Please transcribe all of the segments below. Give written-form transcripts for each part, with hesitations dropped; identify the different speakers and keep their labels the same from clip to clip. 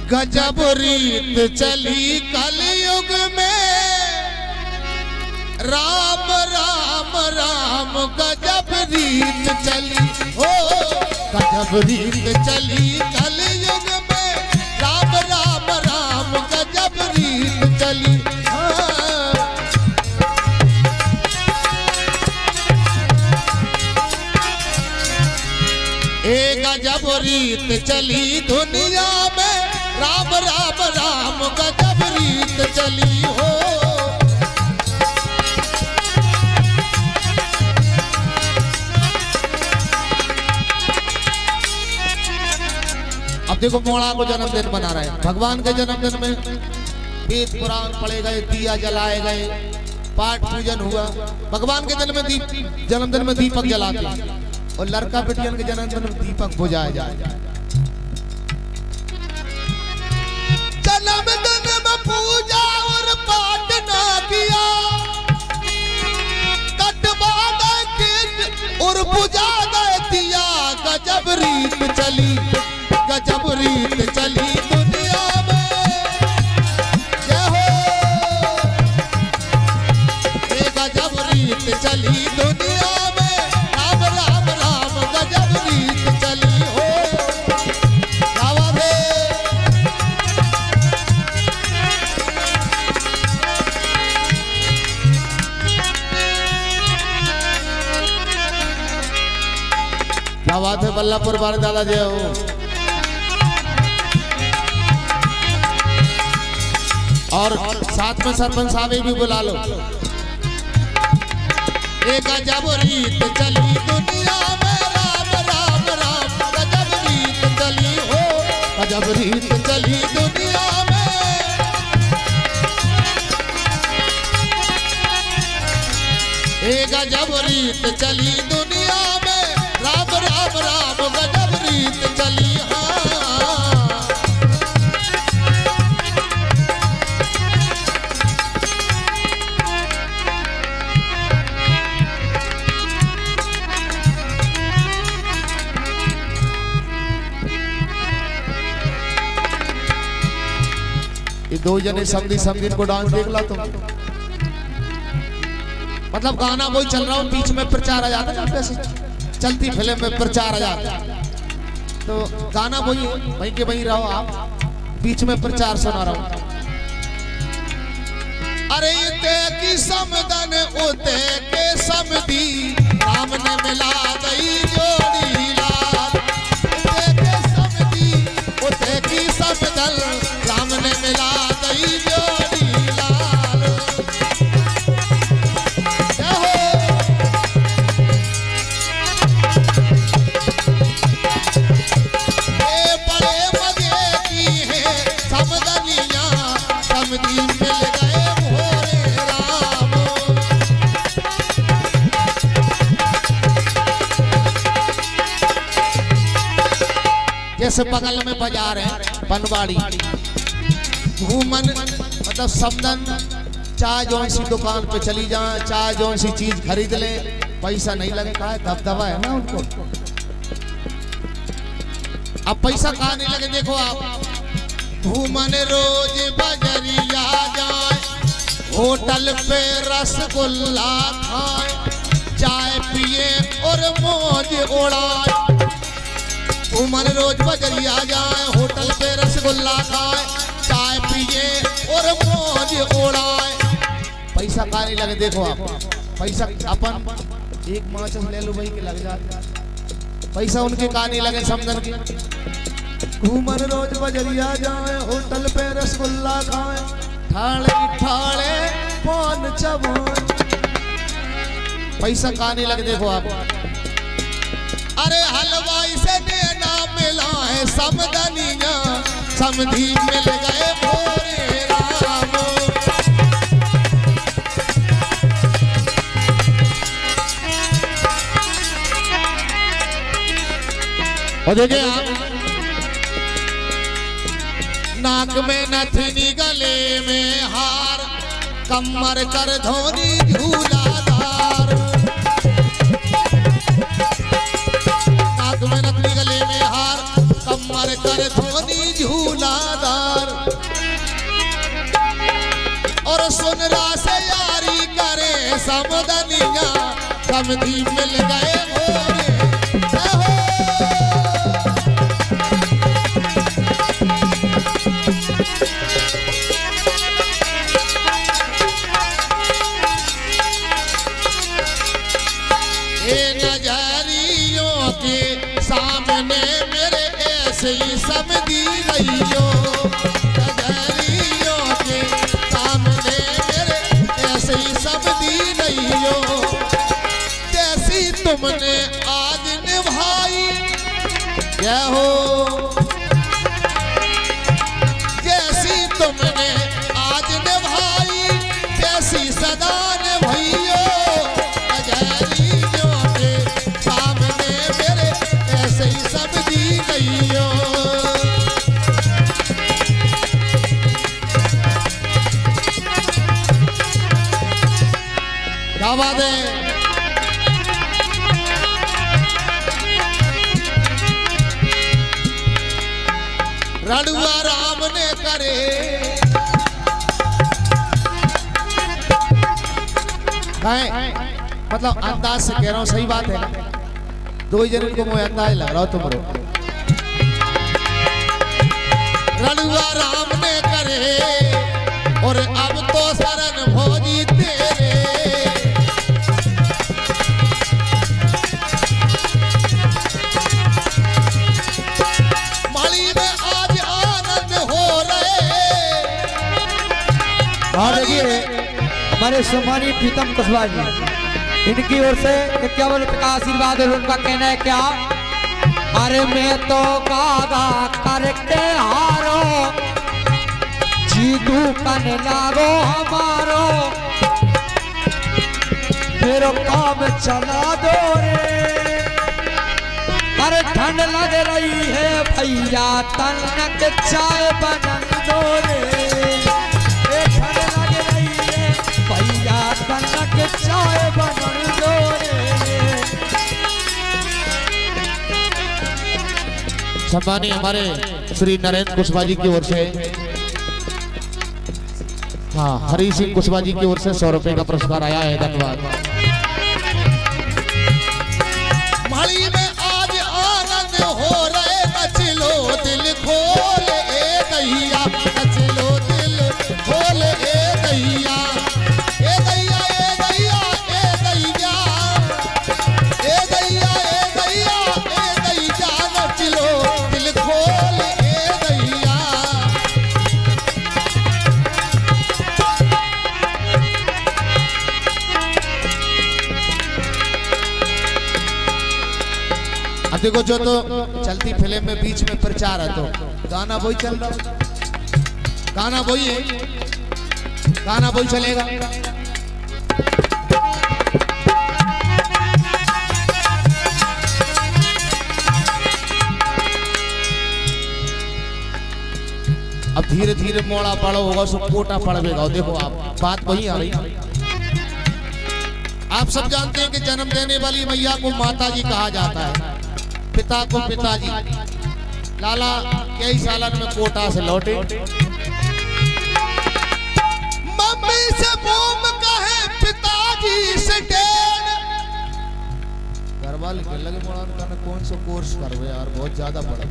Speaker 1: गजब रीत चली कलयुग में, राम राम राम गजब रीत चली हो, गजब रीत चली कलयुग में, राम राम राम गजब रीत चली। एक गजब रीत चली दुनिया में, राम राम राम गजब रीत चली हो। अब देखो मोड़ा को जन्मदिन मना रहे हैं। भगवान के जन्मदिन में वेद पुराण पढ़े गए, दिया जलाए गए, पाठ पूजन हुआ। भगवान के जन्मदिन में दीपक जलाते हैं और लड़का बेटियन के जन्मदिन में दीपक बुझाया जाए। जन्मदिन में पूजा और पाठ ना किया, कटवा गए केक और बुझा गए दिया। गजब रीत चली, गजब रीत चली दुनिया में, जय हो। ये गजब रीत चली दुनिया में, राम राम राम गजब रीत चली हो। क्या बात है, बल्लापुर बार दादा जय हो। और साथ में सरपंच साहब भी बुला लो। एक गजब रीत चली दुनिया में, राम राम राम गजब रीत चली हो, गजब रीत चली दुनिया में। एक गजब रीत चली दुनिया में, राम राम राम गजब रीत चली। ये दो जने समझी समझी को डांस देख ला तुम। मतलब गाना वही चल रहा हो, बीच में प्रचार आ जाता है, जैसे चलती फिल्म में प्रचार आ जाता है, तो गाना वही वहीं के वहीं रहो आप, बीच में प्रचार सुना रहा हूं। अरे इते की समदन उते के समदी, राम ने मिला गई जोड़ी लाल। इते के समदी उते की समदन, राम ने मिला गई जोड़ी लाल। ये बड़े मजे की है समदनिया, समदी मिल गए भोरे राम। जैसे बगल में बाजार है बनवाड़ी, घूमन मतलब समदन, चाहे जो सी दुकान पे चली जाए, चाहे जो सी चीज खरीद ले, पैसा नहीं लगेगा, दबदबा है ना उनको। अब पैसा कहाँ नहीं लगे, देखो आप घूमन रोज बजरिया जाए, होटल पे रसगुल्ला खाए, चाय पिए और मौज उड़ाए। घूमन रोज बजरिया जाए, होटल पे रसगुल्ला खाए, चाय पिए और मौज उड़ाए। पैसा कहाँ नहीं लगे, देखो आप पैसा अपन एक माचस ले लो वही के लग जाता, पैसा उनके कहाँ नहीं लगे समदन के। घूमन रोज बजरिया जाए, होटल पे रसगुल्ला खाए, ठाड़े ठाड़े पौन चबान, पैसा कहाँ नहीं लगे, देखो आप। अरे हलवाई से देना मिला है समदनिया, समधी मिल गए भोरे राम। और देखिए आप, नाक में नथनी, गले में हार, कमर कर धोनी झूलादार। नाक में नथनी, गले में हार, कमर कर धोनी झूलादार और सुनरा से यारी करे समदनिया समधी मिल गए भोरे नजरियों के सामने मेरे ऐसे ही समझी रहियो नजरियों के सामने मेरे ऐसे ही समझी रहियो जैसी तुमने आज निभाई क्या हो जैसी तुमने आज निभाई जैसी सदा निभाइयो क्या बात है रड़ुआ राम ने करे मतलब अंदाज से कह रहा हूँ सही बात है ना दो ही जन को मुझे अंदाज लग रहा हो तुम रड़ुआ राम ने करे और अब तो शरण भोजी तेरे
Speaker 2: और देखिए हमारे सम्मानित प्रीतम कुशवाहा जी इनकी ओर से 51 का आशीर्वाद और उनका कहना है क्या अरे मैं तो गागा करके हारो जीतू कन लागो हमारो मेरा काम चला दो रे अरे ठंड लग रही है भैया तनक चाय बना दो रे भैया तनक चाय बन दो
Speaker 1: सम्मानीय हमारे श्री नरेंद्र कुशवाहा जी की ओर से हाँ हरी सिंह कुशवाहा जी की ओर से 100 रुपए का पुरस्कार आया है धन्यवाद माली में आज आनंद हो रहे नचलो दिल खोल ए दैया नचलो दिल खोल ए दैया देखो जो तो चलती फिल्म में बीच में प्रचार है तो गाना वही चल रहा गाना वही है गाना वही चलेगा अब धीरे धीरे मोड़ा पड़ो होगा सो कोटा पड़ेगा देखो आप बात वही आ रही आप सब जानते हैं कि जन्म देने वाली मैया को माता जी कहा जाता है पिता को पिताजी लाला कई सालन में कोटा से लौटे मम्मी से मोम कहे पिताजी से टेन घर वाले के लगे मोड़ा कौन सा कोर्स करवे यार बहुत ज्यादा बड़ा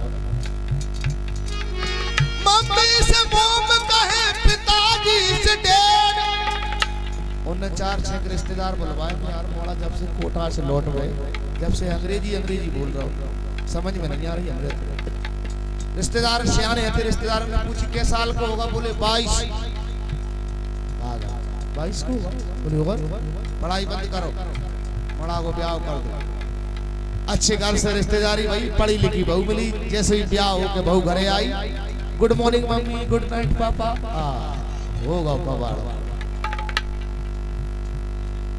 Speaker 1: मम्मी से मोम कहे पिताजी से टेन उन्हें 4-6 रिश्तेदार बुलवाए यार मोड़ा जब से कोटा से लौट गए जब से अंग्रेजी बोल रहा हूँ समझ में नहीं आ रही अंग्रेजी रिश्तेदार सियाने थे रिश्तेदार ने पूछी क्या साल को होगा बोले 22 को बोले होगा पढ़ाई बंद करो मड़ा को ब्याह कर दो अच्छे घर से रिश्तेदारी भाई पढ़ी लिखी बहू मिली जैसे ही ब्याह हो के बहू घरे आई good morning mummy good night papa होगा कबाड़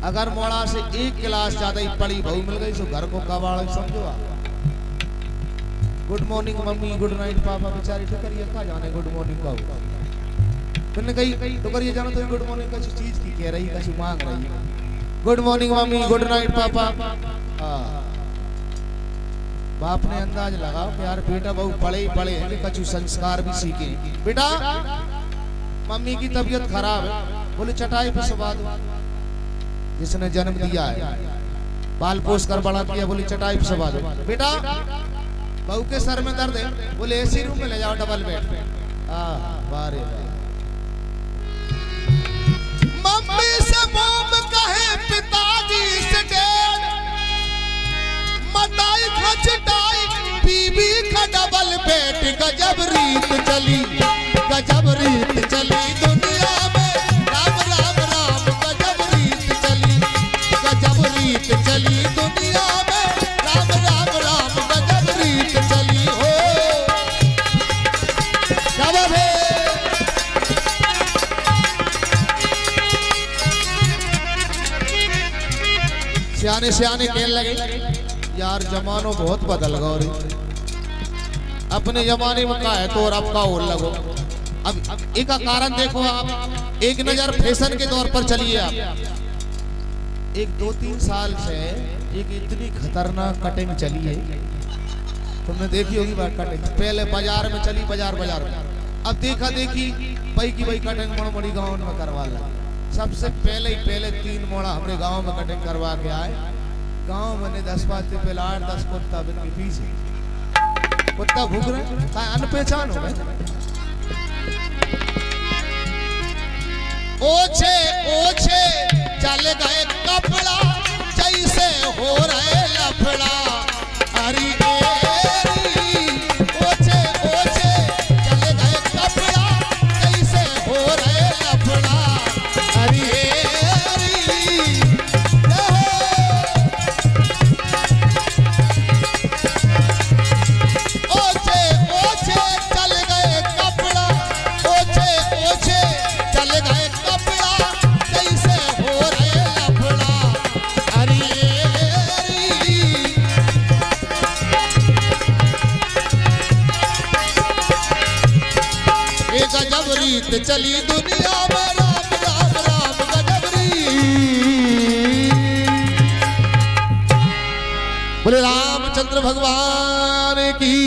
Speaker 1: अगर मोड़ा से 1 क्लास ज्यादा ही पढ़ी बहू मिल गई तो घर को कबाड़ समझो आप good morning mummy good night पापा बेचारी टुकरिया कहाँ जाने गुड मॉर्निंग का मैंने कही टुकरिया जाना तो गुड मॉर्निंग का चीज की कह रही कहीं मांग रही good morning mummy good night पापा बाप ने अंदाज लगाओ कि यार बेटा बहु पढ़े ही पढ़े हैं, कछु संस्कार भी सीखे। बेटा मम्मी की तबीयत खराब है, बोले चटाई पे सुबह दो। जिसने जन्म दिया है, बाल पोस कर बड़ा किया, बोले चटाई पे सुबह दो। बेटा बहू के सर में दर्द है, बोले एसी रूम में ले जाओ डबल बेड पे। बारे मम्मी से मोम कहे पिताजी से डेढ़, मताई खचटाई बीबी का डबल बेड। गजब रीत चली, गजब रीत चली दुनिया में, राम राम राम। गजब रीत चली, गजब रीत चली दुनिया में, राम राम राम। गजब रीत चली हो गजब है। सियाने सियाने कहने लगे यार जमानो बहुत बदल गया रे, अपने जमाने में का है तो और अब का और लगो। अब एक कारण देखो आप, एक नजर फैशन के दौर पर चलिए आप। एक 2-3 साल से एक इतनी खतरनाक कटिंग चली है, तुमने देखी होगी बात कटिंग। पहले बाजार में चली, बाजार बाजार में, अब देखा देखी भाई की भाई कटिंग बड़ी गाँव में करवा ला। सबसे पहले ही पहले 3 मोड़ा हमारे गांव में कटिंग करवा के आए। गांव मैंने 10 बातें पहले 8-10 कुत्ता बिन के पीछे कुत्ता भूख रहे, अनपहचान हो गए। ओछे ओछे चल गए कपड़ा, जैसे हो रहे लफड़ा। हरी ओछे ओछे चल गए कपड़ा, जैसे हो रहे लफड़ा। ओछे ओछे चल गए कपड़ा, ओछे ओछे चल गए कपड़ा, जैसे हो रहे लफड़ा। अरे ये गजब रीत चली दुनिया में, राम राम राम। गजब रीत। बोले रामचंद्र भगवान की